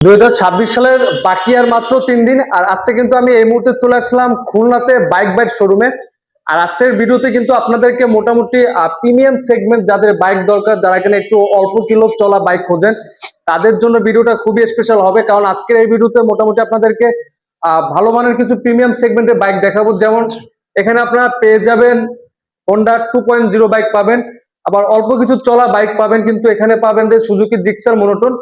2026 সালের বাকি আর মাত্র 3 দিন। আর আজকে কিন্তু আমি এই মুহূর্তে চলে আসলাম খুলনাতে বাইক বাইক শোরুমে। আর আজকের ভিডিওতে কিন্তু আপনাদেরকে মোটামুটি প্রিমিয়াম সেগমেন্ট যাদের বাইক দরকার, যারা কিনা একটু অল্প কিলো চলা বাইক খোঁজেন, তাদের জন্য ভিডিওটা খুবই স্পেশাল হবে। কারণ আজকের এই ভিডিওতে মোটামুটি আপনাদেরকে ভালো মানের কিছু প্রিমিয়াম সেগমেন্টের বাইক দেখাবো। যেমন এখানে আপনারা পেয়ে যাবেন হোন্ডা 2.0 বাইক পাবেন, আবার অল্প কিছু চলা বাইক পাবেন, কিন্তু এখানে পাবেন যে সুজুকি জিক্সার মনোটন।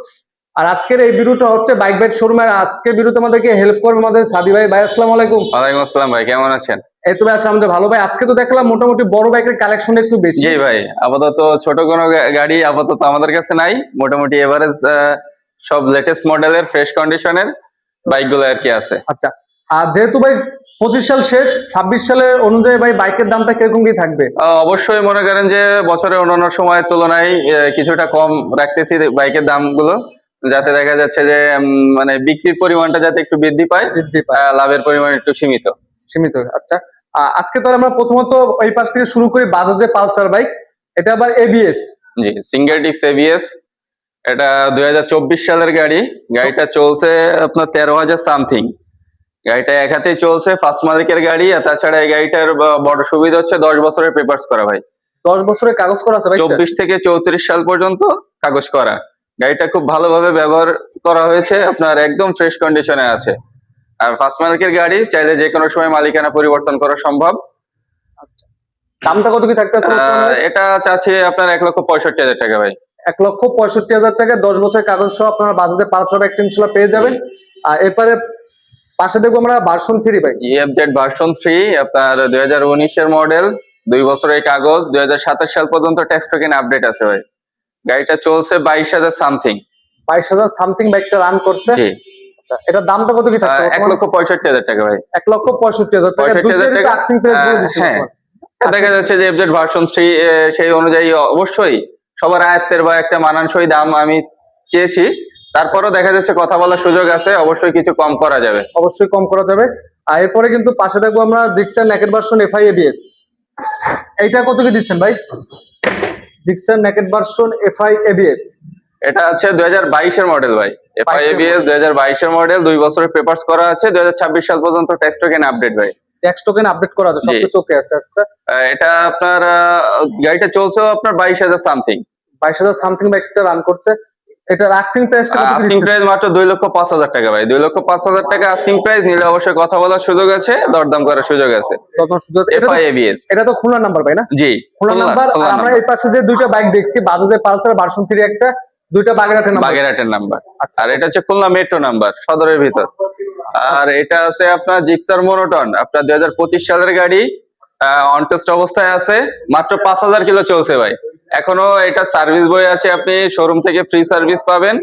আর আজকের এই ভিডিওটা হচ্ছে বাইক বাইক শোরুমের। আজকের ভিডিওতে আমাদেরকে হেল্প করবে আমাদের সাদি ভাই। ভাই আসসালামু আলাইকুম। ওয়ালাইকুম আসসালাম ভাই, কেমন আছেন? এই তো ভাই আমাদের ভালো ভাই। আজকে তো দেখলাম মোটামুটি বড় বাইকের কালেকশন একটু বেশি। জি ভাই, আপাতত ছোট কোনো গাড়ি আপাতত আমাদের কাছে নাই। মোটামুটি এভারেজ সব লেটেস্ট মডেলের ফ্রেশ কন্ডিশনের বাইকগুলো আর কি আছে। আচ্ছা, আর যেহেতু ভাই 25 সাল শেষ, 26 সালের অনুযায়ী ভাই বাইকের দামটা কিরকম কি থাকবে? অবশ্যই মনে করেন যে বছরের অন্যান্য সময়ের তুলনায় কিছুটা কম রাখতেছি বাইকের দামগুলো, যাতে দেখা যাচ্ছে যে মানে বিক্রির পরিমাণটা যাতে একটু বৃদ্ধি পায়, লাভের পরিমাণ একটু সীমিত। আচ্ছা, আজকে তাহলে আমরা প্রথমত এই পাশ থেকে শুরু করি। বাজাজের পালসার বাইক, এটা আবার এবিএস। জি, সিঙ্গেল ডিস্ক এবিএস। এটা 2024 সালের গাড়ি। গাড়িটা চলছে আপনার 13,000 সামথিং। গাড়িটা এক হাতেই চলছে, ফার্স্ট মালিকের গাড়ি। আর তাছাড়া এই গাড়িটার বড় সুবিধা হচ্ছে 10 বছরের পেপারস করা ভাই। 10 বছরের কাগজ করা আছে ভাই। 24 থেকে 34 সাল পর্যন্ত কাগজ করা। গাড়িটা খুব ভালোভাবে ব্যবহার করা হয়েছে, আপনার একদম ফ্রেশ কন্ডিশনে আছে। আর ফার্স্ট মালিকের গাড়ি, চাইলে যে কোনো সময় মালিকানা পরিবর্তন করা সম্ভব। আচ্ছা, দামটা কত কি থাকতে আছে? এটা চাচ্ছে আপনার 1,65,000 টাকা ভাই। 1,65,000 টাকা 10 বছরের কাগজ সহ আপনারা বাজাজের পালসার বাইক ইনশাআল্লাহ পেয়ে যাবেন। আর এরপরে পাশে দেখবো আমরা ভার্সন 3 বাইক। EFZ ভার্সন 3 আপনার 2019 এর মডেল, 2 বছরের কাগজ। 2027 সাল পর্যন্ত ট্যাক্স টোকেন আপডেট আছে ভাই। গাড়িটা চলছে 22,000 সামথিং। 22,000 সামথিং বাইকটা রান করছে। জি। আচ্ছা, এটার দামটা কত কি থাকছে? 1,65,000 টাকা ভাই। 1,65,000 টাকা। 65,000 টাকা। আক্সিং প্রাইস বলে দিচ্ছি। হ্যাঁ, দেখা যাচ্ছে যে এফজেড ভার্সন 3 সেই অনুযায়ী অবশ্যই সবার আয়ত্তের বা একটা মানানসই দাম আমি চেয়েছি। তারপরও দেখা যাচ্ছে কথা বলার সুযোগ আছে, অবশ্যই কিছু কম করা যাবে। অবশ্যই কম করা যাবে। আর এরপরে কিন্তু পাশে দেখবো আমরা Gixxer naked version FI ABS. এইটা কত কি দিচ্ছেন ভাই? Gixxer naked version FI ABS, এটা আছে 2022 এর মডেল ভাই। এফআই এবিএস 2022 এর মডেল, 2 বছরের পেপারস করা আছে। 2026 সাল পর্যন্ত ট্যাক্স টোকেন আপডেট ভাই। ট্যাক্স টোকেন আপডেট করা আছে, সবকিছু ওকে আছে। আচ্ছা, এটা আপনার গাড়িটা চলছে আপনার 22,000 সামথিং। 22,000 সামথিং বাইকটা রান করছে। এটার আস্কিং প্রাইসটা কত আস্কিং দিচ্ছেন? প্রাইস মাত্র 2,05,000 টাকা ভাই। 2,05,000 টাকা আস্কিং প্রাইস। নিলে অবশ্যই কথা বলার সুযোগ আছে, দরদাম করার সুযোগ আছে। এফআই এবিএস, এটা তো খুলনা নাম্বার ভাই না? জি, খুলনা নাম্বার। আর আমরা এই পাশে যে দুইটা বাইক দেখছি, বাজাজের পালসার ভার্সন 3 একটা, দুইটা বাগেরহাটের নাম্বার। বাগেরহাটের নাম্বার। আর এটা হচ্ছে খুলনা মেট্রো নাম্বার, সদরের ভিতর। আর এটা আছে আপনার জিক্সার মনোটন, আপনার 2025 সালের গাড়ি। অন টেস্ট অবস্থায় আছে, মাত্র 5,000 কিলো চলছে ভাই। এখনো এটা সার্ভিস বই আছে, আপনি শোরুম থেকে ফ্রি সার্ভিস পাবেন।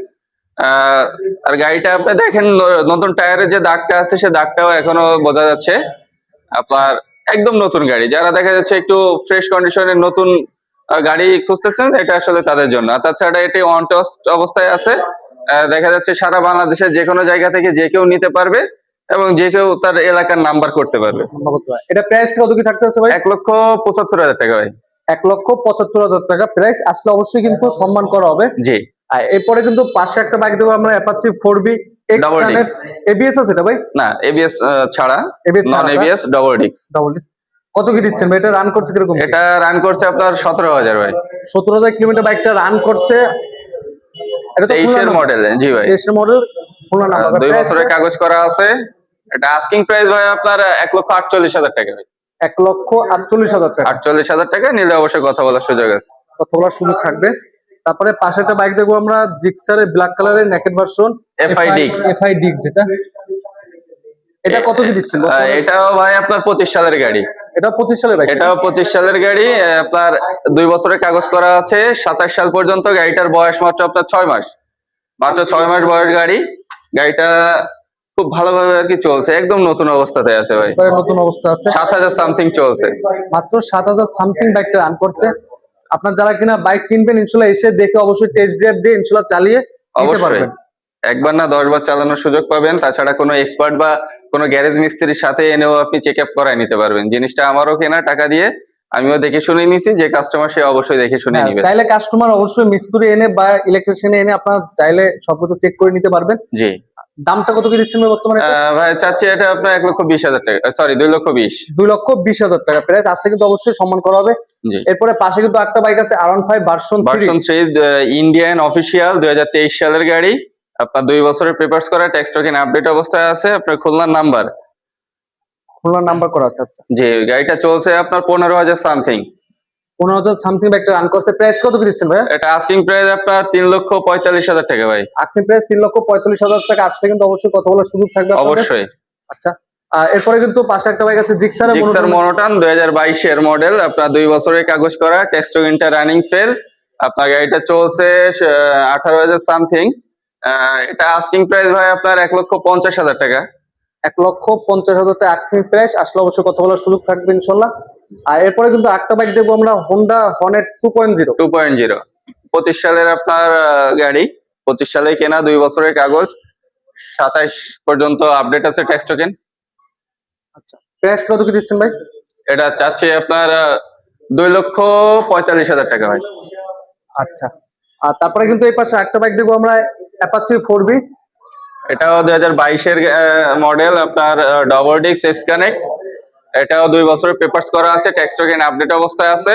আর গাড়িটা আপনি দেখেন, নতুন টায়ারের যে দাগটা আছে সে দাগটাও এখনো বোঝা যাচ্ছে। আপনার একদম নতুন গাড়ি, যারা দেখা যাচ্ছে একটু ফ্রেশ কন্ডিশনের নতুন গাড়ি খুঁজতেছেন, এটা আসলে তাদের জন্য। তাছাড়া এটি অন টেস্ট অবস্থায় আছে। দেখা যাচ্ছে সারা বাংলাদেশের যে কোনো জায়গা থেকে যে কেউ নিতে পারবে এবং যে কেউ তার এলাকার নাম্বার করতে পারবে। এটা প্রাইস কত কি থাকতেছে ভাই? 1,75,000 টাকা ভাই। 1,75,000 টাকা প্রাইস। আসলে অবশ্যই কিন্তু সম্মান করা হবে। জি। আর এরপরে কিন্তু পাশে একটা বাইক দেবো আমরা, Apache 4B x connect. ABS আছে এটা ভাই? না, এবিএস ছাড়া, নন এবিএস ডাবল ডিস্ক। কত কি দিচ্ছেন ভাই? এটা রান করছে কিরকম? এটা রান করছে আপনার 17,000 ভাই। 17,000 কিলোমিটার বাইকটা রান করছে। এটা তো 23 এর মডেল। জি ভাই, 23 এর মডেল, খুলনা নাম্বার। 2 বছরের কাগজ করা আছে। এটা আস্কিং প্রাইস ভাই আপনার 1,48,000 টাকা ভাই। 1,48,000 টাকা। 48,000 টাকা। নিলে অবশ্যই কথা বলার সুযোগ আছে। কথা বলার সুযোগ থাকবে। তারপরে পাশে একটা বাইক দেখবো আমরা, জিক্সারের ব্ল্যাক কালারের নেকেড ভার্সন এফআই ডিক্স। এফআই ডিক্স যেটা, এটা কত কি দিচ্ছেন? এটাও ভাই আপনার 25 সালের গাড়ি। এটা 25 সালের বাইক। এটাও 25 সালের গাড়ি। আপনার 2 বছরের কাগজ করা আছে। 27 সাল পর্যন্ত। গাড়িটার বয়স মাত্র আপনার 6 মাস। মাত্র 6 মাস বয়স গাড়ি। গাড়িটা খুব ভালোভাবে আর কি চলছে, একদম নতুন অবস্থাতে আছে ভাই। নতুন অবস্থা আছে। 7,000 সামথিং চলছে। মাত্র 7,000 সামথিং বাইকটা রান করছে। আপনার যারা কিনা বাইক কিনবেন, ইনশাআল্লাহ এসে দেখে অবশ্যই টেস্ট ড্রাইভ দিয়ে ইনশাআল্লাহ চালিয়ে নিতে পারবেন। একবার না 10 বার চালানোর সুযোগ পাবেন। তাছাড়া কোনো এক্সপার্ট বা কোনো গ্যারেজ মিস্ত্রির সাথে এনেও আপনি চেক আপ করায় নিতে পারবেন। জিনিসটা আমারও কেনা টাকা দিয়ে, আমিও দেখে শুনে নিছি, যে কাস্টমার সে অবশ্যই দেখে শুনে হ্যাঁ, নিবে। চাইলে কাস্টমার অবশ্যই মিস্ত্রি এনে বা ইলেকট্রিশিয়ান এনে আপনার চাইলে সবকিছু চেক করে নিতে পারবেন। জি। দামটা কত কি দিচ্ছেন ভাই বর্তমানে? ভাই চাচ্ছি এটা আপনার 1,20,000 টাকা, সরি 2,20,000। 2,20,000 টাকা প্রাইস। আসলে কিন্তু অবশ্যই সম্মান করা হবে। জি। এরপরে পাশে কিন্তু একটা বাইক আছে R15 version 3। Version 3 Indian official 2023 সালের গাড়ি। আপনার 2 বছরের পেপারস করা, ট্যাক্স টোকেন আপডেট অবস্থায় আছে, আপনার খুলনার নাম্বার। খুলনার নাম্বার করা আছে। আচ্ছা, জি, গাড়িটা চলছে আপনার 15,000 সামথিং। 15,000 সামথিং একটা রান করতে। প্রাইস কত কি দিচ্ছেন ভাইয়া? এটা আস্কিং প্রাইস আপনার 3,45,000 টাকা ভাই। আস্কিং প্রাইস 3,45,000 টাকা। আসলে কিন্তু অবশ্যই কথা বলার সুযোগ থাকবে আপনাদের। অবশ্যই। আচ্ছা, এরপরে কিন্তু পাশে একটা বাইক আছে জিক্সার জিক্সার মনোটন 2022 এর মডেল, আপনার 2 বছরের কাগজ করা, ট্যাক্স টোকেনটা রানিং সেল। আপনার গাড়িটা চলছে 18,000 সামথিং। এটা আস্কিং প্রাইস ভাই আপনার 1,50,000 টাকা। 1,50,000 টাকা আস্কিং প্রাইস। আসলে অবশ্যই কথা বলার সুযোগ থাকবে ইনশাল্লাহ। আর এরপরে কিন্তু একটা বাইক দেখবো আমরা, হোন্ডা হর্নেট 2.0। 2.0 25 সালের আপনার গাড়ি, 25 সালে কেনা, 2 বছরের কাগজ, 27 পর্যন্ত আপডেট আছে ট্যাক্স টোকেন। আচ্ছা, প্রাইস কত কি দিচ্ছেন ভাই? এটা চাচ্ছি আপনার 2,45,000 টাকা ভাই। আচ্ছা, আর তারপরে কিন্তু এই পাশে একটা বাইক দেখবো আমরা, অ্যাপাচি 4B। এটাও 2022 এর মডেল, আপনার ডবল ডিস্ক এস কানেক্ট। এটাও 2 বছরের পেপারস করা আছে, ট্যাক্স টোকেন আপডেট অবস্থায় আছে।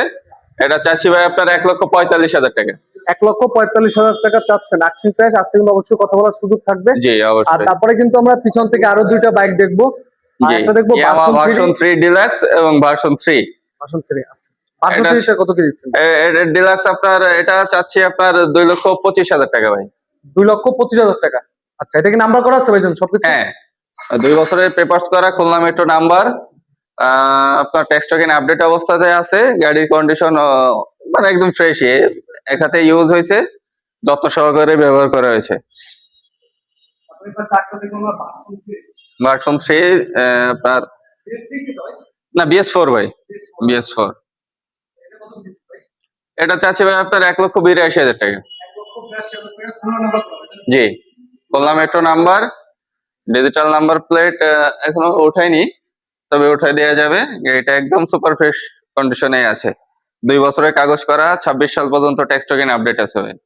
এটা চাচ্ছি ভাই আপনার 1,45,000 টাকা। 1,45,000 টাকা চাচ্ছেন আস্কিং প্রাইস। আজকে কিন্তু অবশ্যই কথা বলার সুযোগ থাকবে। জি আর অবশ্যই। তারপরে কিন্তু আমরা পিছন থেকে আরো দুইটা বাইক দেখবো। আর জি, একটা দেখবো ইয়ামাহা ভার্সন 3 ডিলাক্স এবং ভার্সন 3। ভার্সন 3। আচ্ছা, ভার্সন এটা 3 টা কত কি দিচ্ছেন? ডিলাক্স আপনার এটা চাচ্ছি আপনার 2,25,000 টাকা ভাই। 2,25,000 টাকা। আচ্ছা, এটা কি নাম্বার করা আছে ভাইজান সবকিছু? হ্যাঁ, 2 বছরের পেপারস করা, খুলনা মেট্রো নাম্বার। আপনার ট্যাক্স টোকেন আপডেট অবস্থাতে আছে। গাড়ির কন্ডিশন মানে একদম ফ্রেশ, এক হাতে ইউজ হয়েছে, যত্ন সহকারে ব্যবহার করা হয়েছে। আপনার পাশে একটা দেখবো আমরা ভার্সন 3। ভার্সন 3 আপনার BS6 এটা ভাই? না BS4 ভাই, BS4। এটা কত কি দিচ্ছেন ভাই? এটা চাচ্ছি ভাই আপনার 1,82,000 টাকা। 1,82,000 টাকা। খুলনা নাম্বার করা আছে। জি, Khulna metro number, digital number plate এখনো ওঠায়নি, তবে উঠাই দেওয়া যাবে। গাড়িটা একদম সুপার ফ্রেশ কন্ডিশনে আছে, 2 বছরের কাগজ করা, 26 সাল পর্যন্ত ট্যাক্স টোকেন আপডেট আছে ভাই।